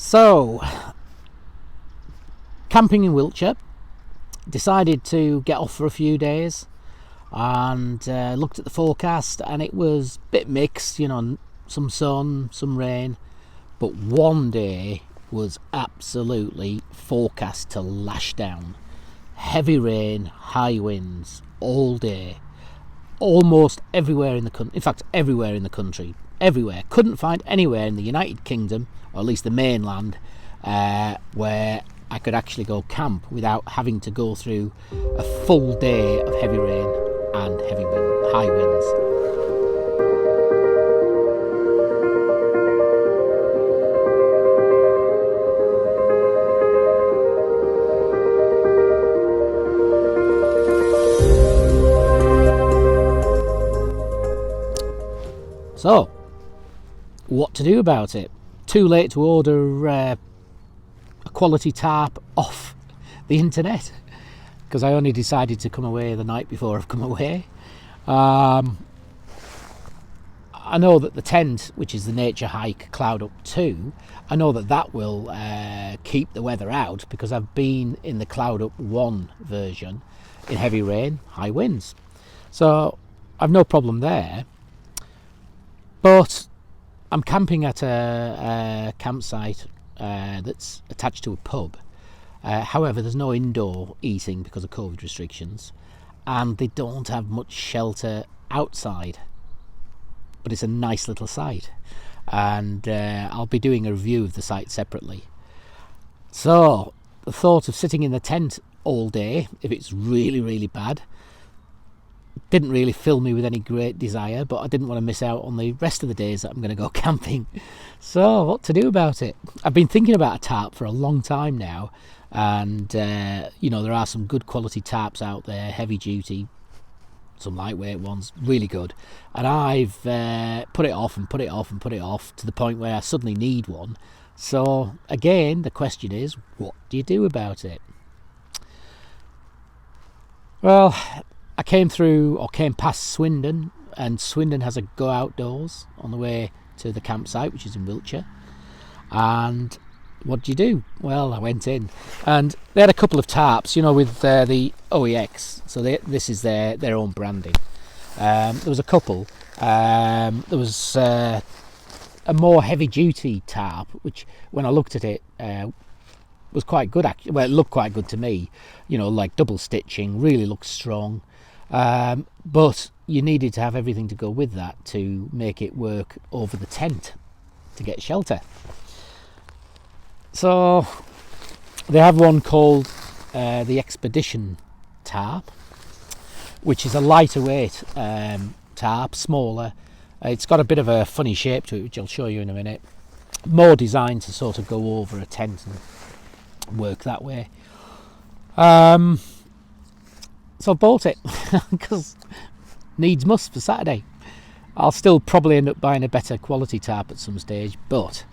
So, camping in Wiltshire, decided to get off for a few days and looked at the forecast, and it was a bit mixed, some sun, some rain, but one day was absolutely forecast to lash down. Heavy rain, high winds all day, almost everywhere in the country. In fact, everywhere in the country, everywhere. Couldn't find anywhere in the United Kingdom, or at least the mainland, where I could actually go camp without having to go through a full day of heavy rain and high winds. So, what to do about it? Too late to order a quality tarp off the internet, because I only decided to come away the night before I've come away. I know that the tent, which is the Naturehike Cloud Up 2, I know that will keep the weather out, because I've been in the Cloud Up 1 version in heavy rain, high winds. So I've no problem there. But I'm camping at a campsite that's attached to a pub. However, there's no indoor eating because of COVID restrictions, and they don't have much shelter outside. But it's a nice little site, and I'll be doing a review of the site separately. So the thought of sitting in the tent all day, if it's really, really bad, didn't really fill me with any great desire, but I didn't want to miss out on the rest of the days that I'm going to go camping. So what to do about it? I've been thinking about a tarp for a long time now, and there are some good quality tarps out there, heavy duty, some lightweight ones, really good, and I've put it off and put it off and put it off to the point where I suddenly need one. So again, the question is, what do you do about it? Well, I came past Swindon, and Swindon has a go outdoors on the way to the campsite, which is in Wiltshire. And what do you do? Well, I went in, and they had a couple of tarps, with the OEX. So this is their own branding. There was a couple. There was a more heavy-duty tarp, which, when I looked at it, was quite good. Actually, well, it looked quite good to me. Like double stitching, really looked strong. But you needed to have everything to go with that to make it work over the tent to get shelter. So they have one called the Expedition Tarp, which is a lighter weight tarp, smaller. It's got a bit of a funny shape to it, which I'll show you in a minute. More designed to sort of go over a tent and work that way. So I bought it because needs must for Saturday. I'll still probably end up buying a better quality tarp at some stage, but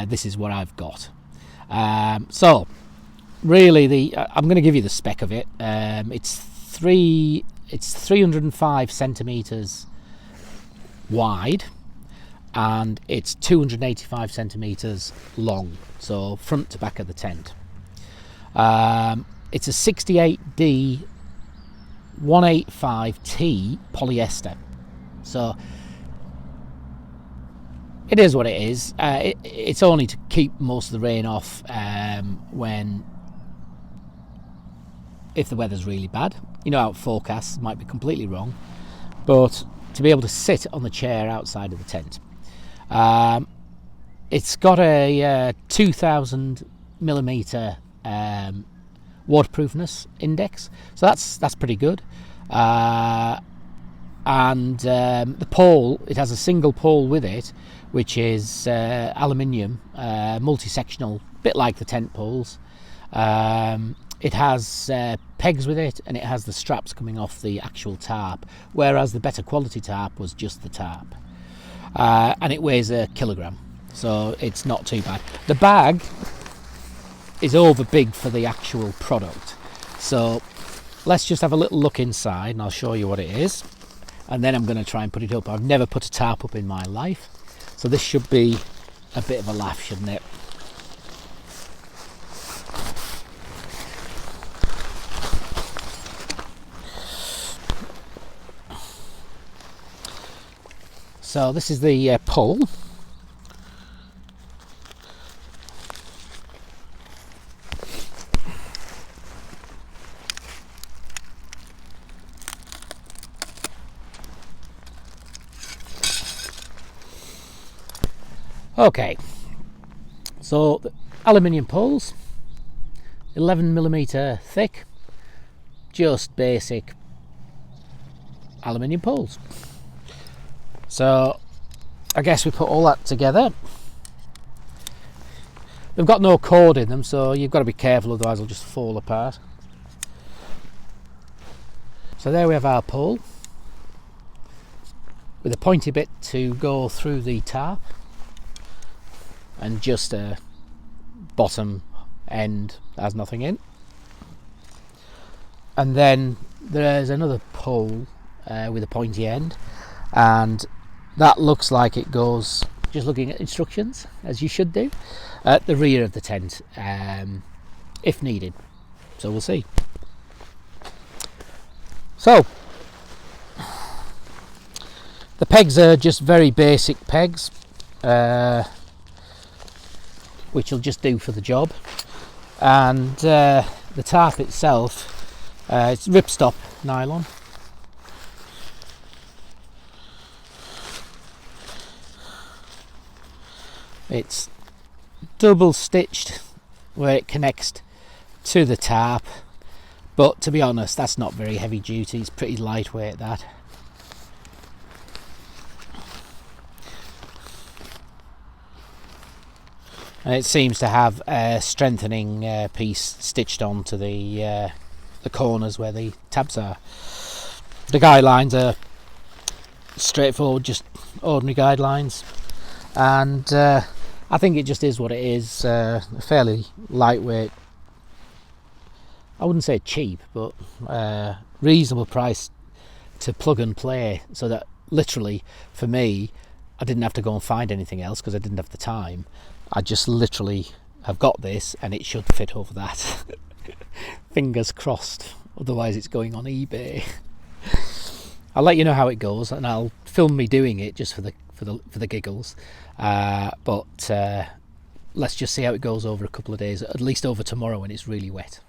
this is what I've got. So really, I'm going to give you the spec of it. It's 305 centimeters wide, and it's 285 centimeters long. So front to back of the tent. It's a 68D 185T polyester, so it is what it is. It's only to keep most of the rain off if the weather's really bad. Out forecasts might be completely wrong, but to be able to sit on the chair outside of the tent. It's got a 2000 millimeter waterproofness index, so that's pretty good. And the pole, it has a single pole with it, which is aluminium, multi-sectional, bit like the tent poles. It has pegs with it, and it has the straps coming off the actual tarp, whereas the better quality tarp was just the tarp. And it weighs 1 kilogram, so it's not too bad. The bag is over big for the actual product, so let's just have a little look inside and I'll show you what it is, and then I'm going to try and put it up. I've never put a tarp up in my life, so this should be a bit of a laugh, shouldn't it? So this is the pole. Okay, so the aluminium poles, 11mm thick, just basic aluminium poles. So I guess we put all that together. They've got no cord in them, so you've got to be careful, otherwise they'll just fall apart. So there we have our pole with a pointy bit to go through the tarp, and just a bottom end has nothing in. And then there's another pole with a pointy end, and that looks like it goes, just looking at instructions, as you should do, at the rear of the tent, if needed. So we'll see. So the pegs are just very basic pegs, which will just do for the job. And the tarp itself, it's ripstop nylon. It's double stitched where it connects to the tarp, but to be honest, that's not very heavy duty. It's pretty lightweight, that. And it seems to have a strengthening piece stitched onto the corners where the tabs are. The guidelines are straightforward, just ordinary guidelines, and I think it just is what it is. Fairly lightweight. I wouldn't say cheap, but reasonable price to plug and play, so that literally for me, I didn't have to go and find anything else because I didn't have the time. I just literally have got this and it should fit over that. Fingers crossed, otherwise it's going on eBay. I'll let you know how it goes, and I'll film me doing it just for the giggles. But let's just see how it goes over a couple of days, at least over tomorrow when it's really wet.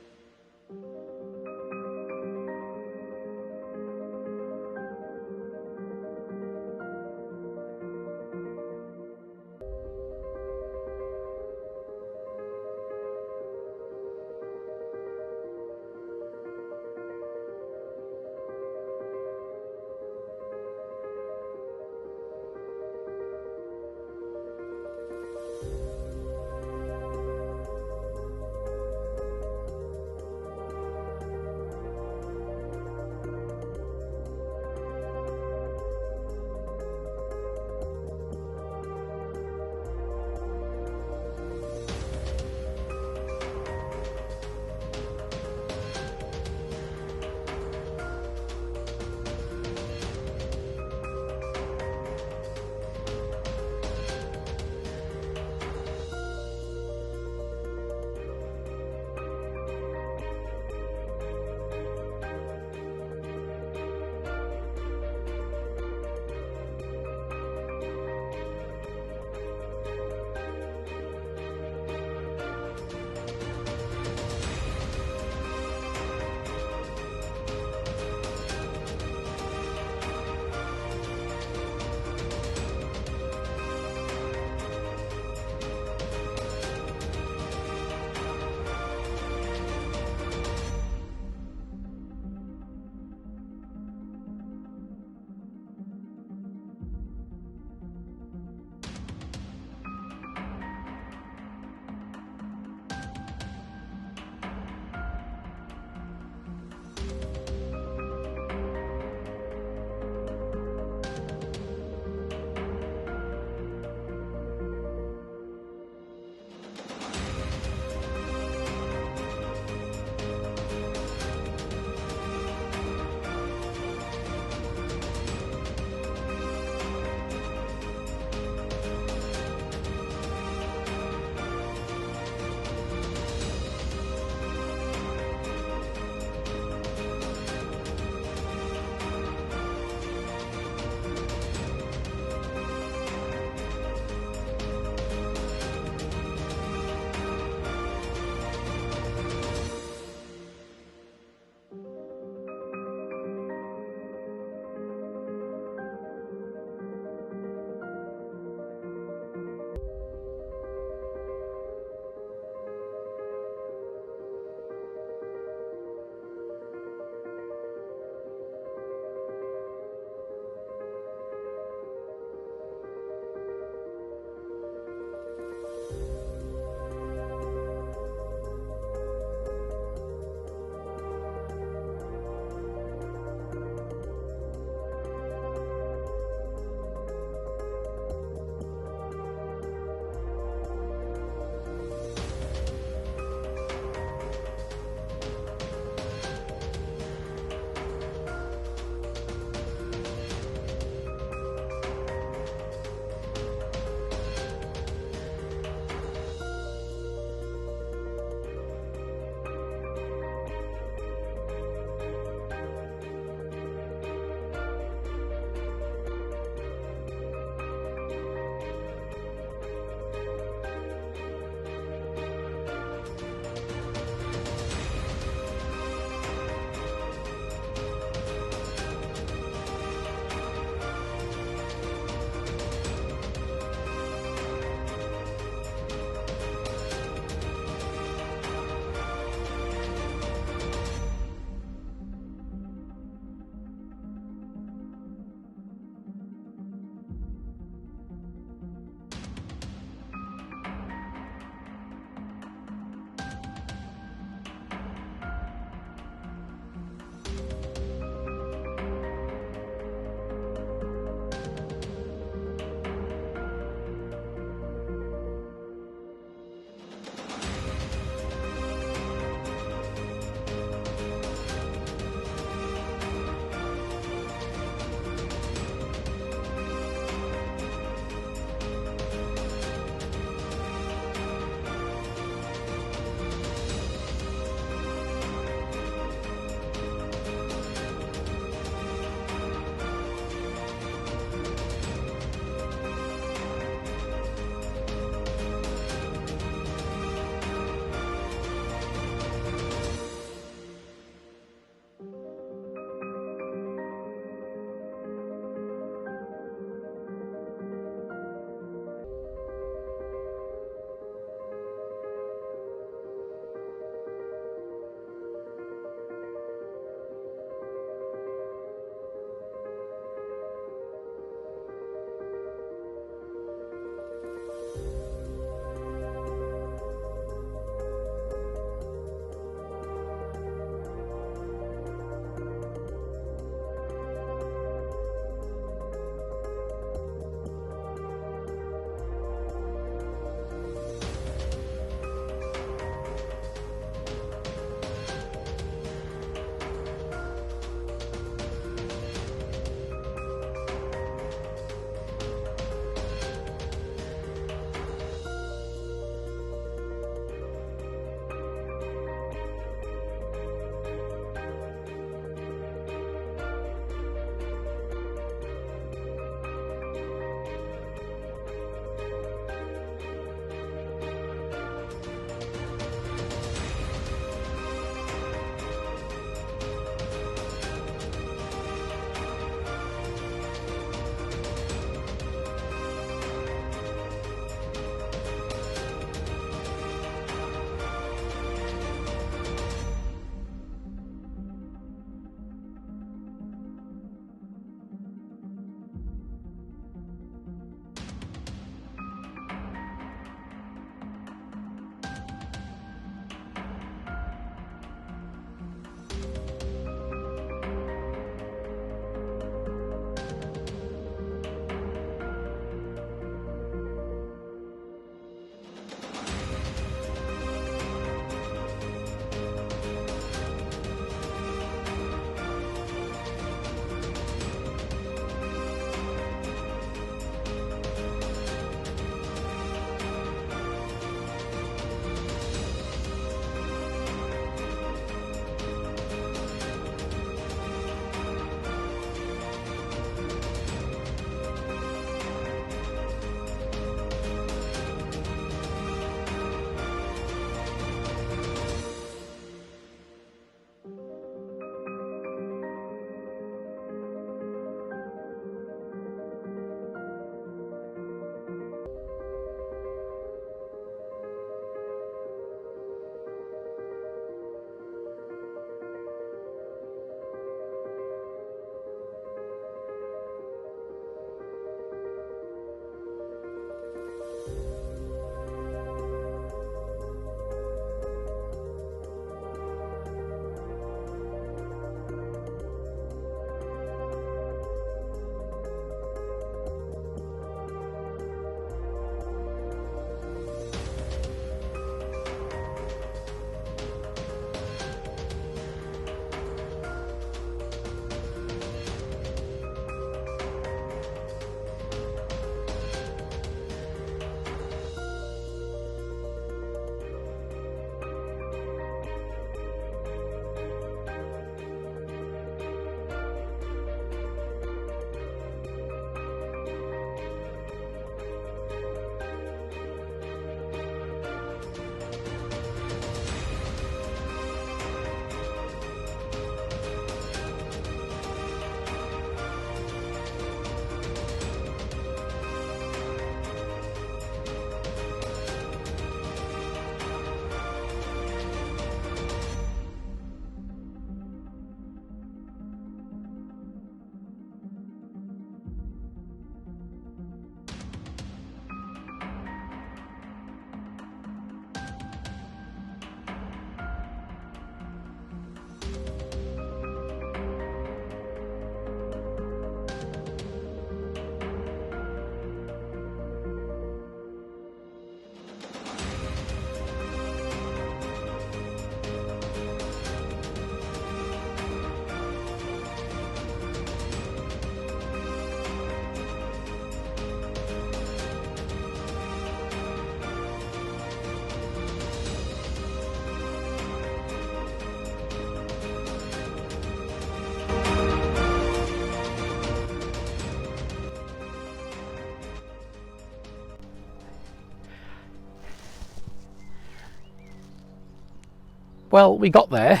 Well, we got there.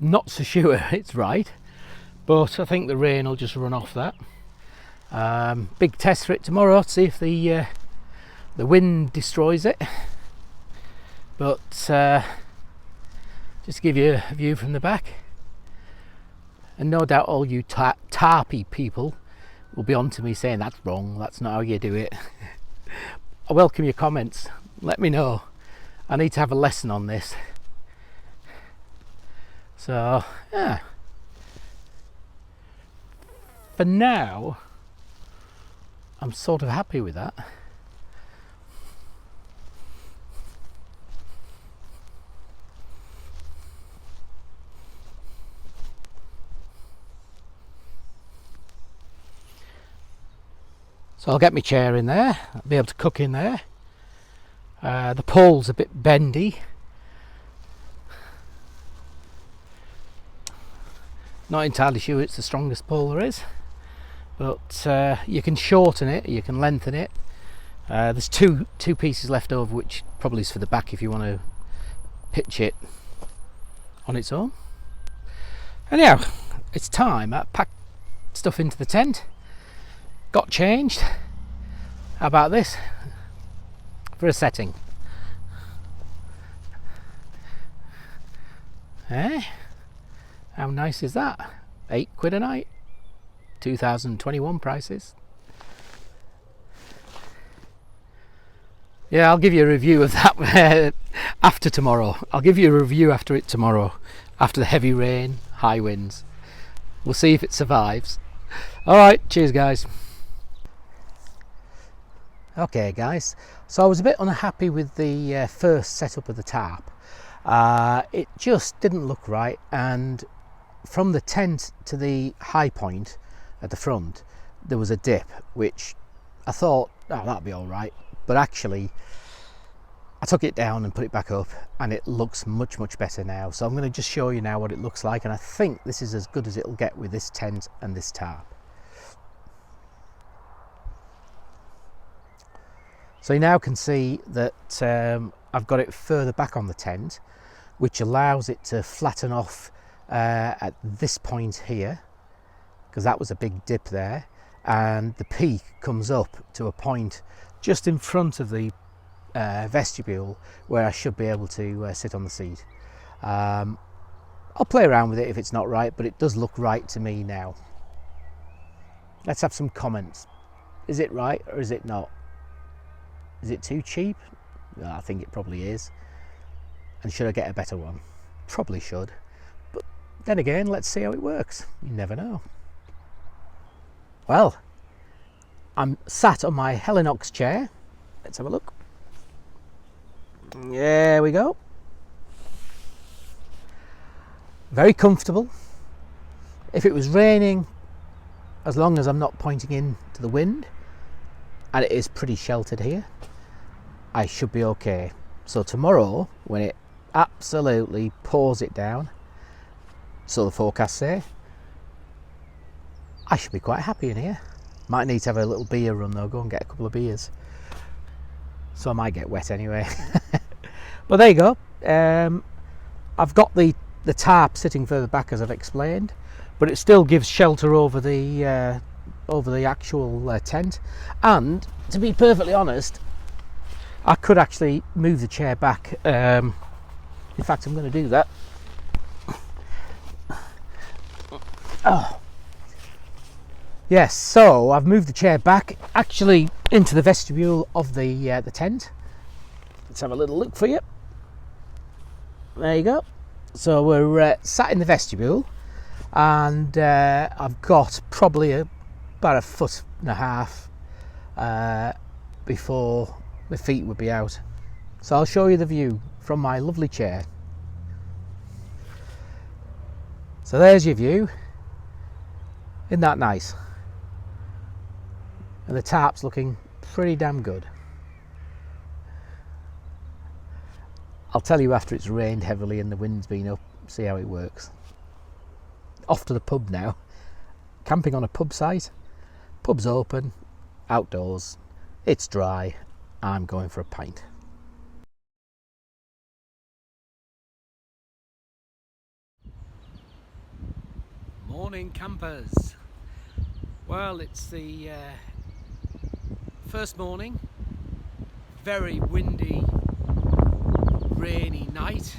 Not so sure it's right, but I think the rain will just run off that. Big test for it tomorrow to see if the wind destroys it. But just to give you a view from the back, and no doubt all you tarpy people will be on to me saying that's wrong, that's not how you do it. I welcome your comments, let me know. I need to have a lesson on this. So yeah, for now I'm sort of happy with that. So I'll get my chair in there, I'll be able to cook in there. The pole's a bit bendy. Not entirely sure it's the strongest pole there is, but you can shorten it, you can lengthen it. There's two pieces left over, which probably is for the back if you want to pitch it on its own. Anyhow, it's time. I packed stuff into the tent, got changed. How about this for a setting? Eh? How nice is that? £8 a night, 2021 prices. Yeah, I'll give you a review of that after tomorrow. I'll give you a review after it tomorrow, after the heavy rain, high winds. We'll see if it survives. Alright, cheers guys. Okay guys, so I was a bit unhappy with the first setup of the tarp. It just didn't look right, and from the tent to the high point at the front there was a dip, which I thought, oh, that'll be all right, but actually I took it down and put it back up and it looks much better now. So I'm going to just show you now what it looks like, and I think this is as good as it'll get with this tent and this tarp. So you now can see that I've got it further back on the tent, which allows it to flatten off at this point here, because that was a big dip there, and the peak comes up to a point just in front of the vestibule where I should be able to sit on the seat. I'll play around with it if it's not right, but it does look right to me now. Let's have some comments. Is it right or is it not? Is it too cheap? Well, I think it probably is. And should I get a better one? Probably should. But then again, let's see how it works. You never know. Well, I'm sat on my Helinox chair. Let's have a look. There we go. Very comfortable. If it was raining, as long as I'm not pointing in to the wind, and it is pretty sheltered here, I should be okay. So tomorrow, when it absolutely pours it down, so the forecasts say, I should be quite happy in here. Might need to have a little beer run though, go and get a couple of beers. So I might get wet anyway. But there you go. I've got the tarp sitting further back, as I've explained, but it still gives shelter over the actual tent. And to be perfectly honest, I could actually move the chair back. In fact, I'm going to do that. Oh. Yes, so I've moved the chair back actually into the vestibule of the tent. Let's have a little look for you. There you go. So we're sat in the vestibule, and I've got probably about 1.5 foot before my feet would be out. So I'll show you the view from my lovely chair. So there's your view. Isn't that nice? And the tarp's looking pretty damn good. I'll tell you after it's rained heavily and the wind's been up, see how it works. Off to the pub now. Camping on a pub site. Pub's open, outdoors, it's dry. I'm going for a pint. Morning campers. Well, it's the first morning, very windy, rainy night.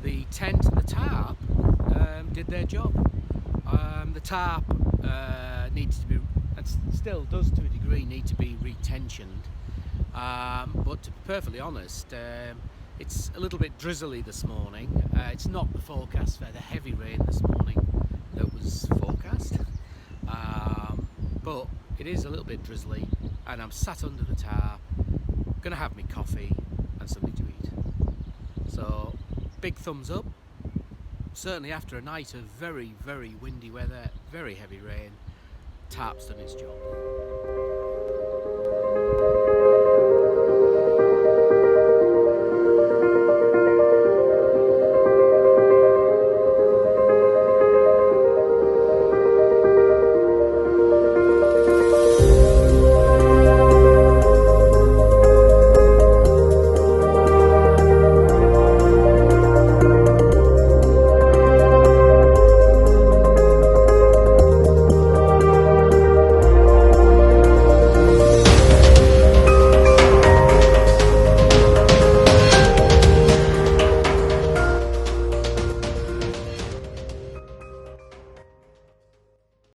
The tent and the tarp did their job. The tarp needs to be, and still does to a degree, need to be retensioned. But to be perfectly honest, it's a little bit drizzly this morning. It's not the forecast for the heavy rain this morning that was forecast, but it is a little bit drizzly, and I'm sat under the tarp, gonna have me coffee and something to eat. So, big thumbs up. Certainly after a night of very, very windy weather, very heavy rain, tarp's done its job.